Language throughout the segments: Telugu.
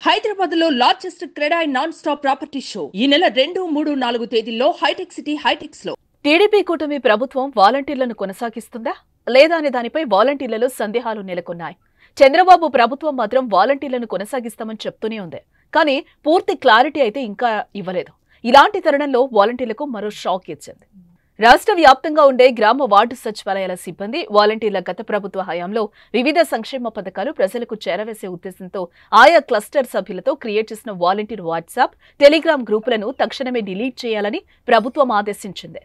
హైదరాబాద్ లో largest CREDAI non stop property show ఈ నెల 2, 3, 4 తేదీల్లో హైటెక్ సిటీ హైటెక్స్ లో. టీడీపీ కూటమి ప్రభుత్వం వాలంటీర్లను కొనసాగిస్తుందా లేదా అనే దానిపై వాలంటీర్లలో సందేహాలు నెలకొన్నాయి. చంద్రబాబు ప్రభుత్వం మాత్రం వాలంటీర్లను కొనసాగిస్తామని చెప్తూనే ఉంది. కానీ పూర్తి క్లారిటీ అయితే ఇంకా ఇవ్వలేదు. ఇలాంటి తరుణంలో వాలంటీర్లకు మరో షాక్ ఇచ్చింది. రాష్ట్ర వ్యాప్తంగా ఉండే గ్రామ వార్డు సచివాలయాల సిబ్బంది వాలంటీర్ల గత ప్రభుత్వ హయాంలో వివిధ సంక్షేమ పథకాలు ప్రజలకు చేరవేసే ఉద్దేశంతో ఆయా క్లస్టర్ సభ్యులతో క్రియేట్ చేసిన వాలంటీర్ వాట్సాప్, టెలిగ్రామ్ గ్రూపులను తక్షణమే డిలీట్ చేయాలని ప్రభుత్వం ఆదేశించింది.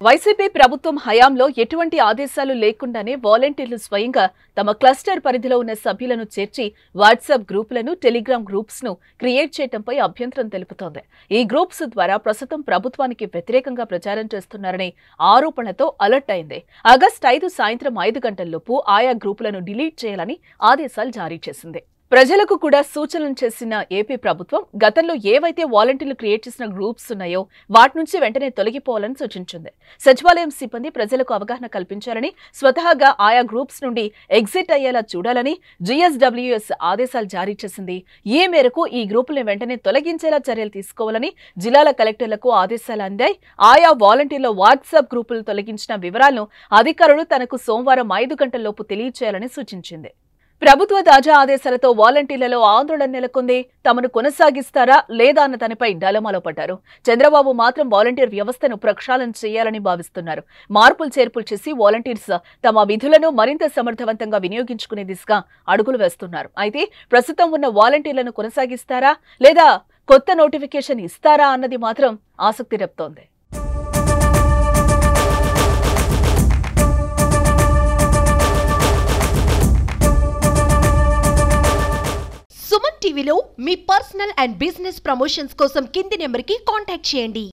వైసీపీ ప్రభుత్వం హయాంలో ఎటువంటి ఆదేశాలు లేకుండానే వాలంటీర్లు స్వయంగా తమ క్లస్టర్ పరిధిలో ఉన్న సభ్యులను చేర్చి వాట్సాప్ గ్రూపులను, టెలిగ్రామ్ గ్రూప్స్ ను క్రియేట్ చేయడంపై అభ్యంతరం తెలుపుతోంది. ఈ గ్రూప్స్ ద్వారా ప్రస్తుతం ప్రభుత్వానికి వ్యతిరేకంగా ప్రచారం చేస్తున్నారనే ఆరోపణలతో అలర్ట్ అయింది. ఆగస్టు 5 సాయంత్రం 5 గంటల్లోపు ఆయా గ్రూపులను డిలీట్ చేయాలని ఆదేశాలు జారీ చేసింది. ప్రజలకు కూడా సూచనలు చేసిన ఏపీ ప్రభుత్వం గతంలో ఏవైతే వాలంటీర్లు క్రియేట్ చేసిన గ్రూప్స్ ఉన్నాయో వాటి నుంచి వెంటనే తొలగిపోవాలని సూచించింది. సచివాలయం సిబ్బంది ప్రజలకు అవగాహన కల్పించాలని, స్వతహాగా ఆయా గ్రూప్స్ నుండి ఎగ్జిట్ అయ్యేలా చూడాలని GSWS ఆదేశాలు జారీ చేసింది. ఈ మేరకు ఈ గ్రూపులను వెంటనే తొలగించేలా చర్యలు తీసుకోవాలని జిల్లాల కలెక్టర్లకు ఆదేశాలు అందాయి. ఆయా వాలంటీర్ల వాట్సాప్ గ్రూపులు తొలగించిన వివరాలను అధికారులు తనకు సోమవారం 5 గంటల్లోపు తెలియచేయాలని సూచించింది. ప్రభుత్వ తాజా ఆదేశాలతో వాలంటీర్లలో ఆందోళన నెలకొంది. తమను కొనసాగిస్తారా లేదా అన్న దానిపై డలమాలో పడ్డారు. చంద్రబాబు మాత్రం వాలంటీర్ వ్యవస్థను ప్రక్షాళన చేయాలని భావిస్తున్నారు. మార్పులు చేర్పులు చేసి వాలంటీర్స్ తమ విధులను మరింత సమర్థవంతంగా వినియోగించుకునే దిశగా అడుగులు వేస్తున్నారు. అయితే ప్రస్తుతం ఉన్న వాలంటీర్లను కొనసాగిస్తారా లేదా కొత్త నోటిఫికేషన్ ఇస్తారా అన్నది మాత్రం ఆసక్తి రేపుతోంది. సుమన్ టీవీలో మీ పర్సనల్ అండ్ బిజినెస్ ప్రమోషన్స్ కోసం కింది నెంబర్కి కాంటాక్ట్ చేయండి.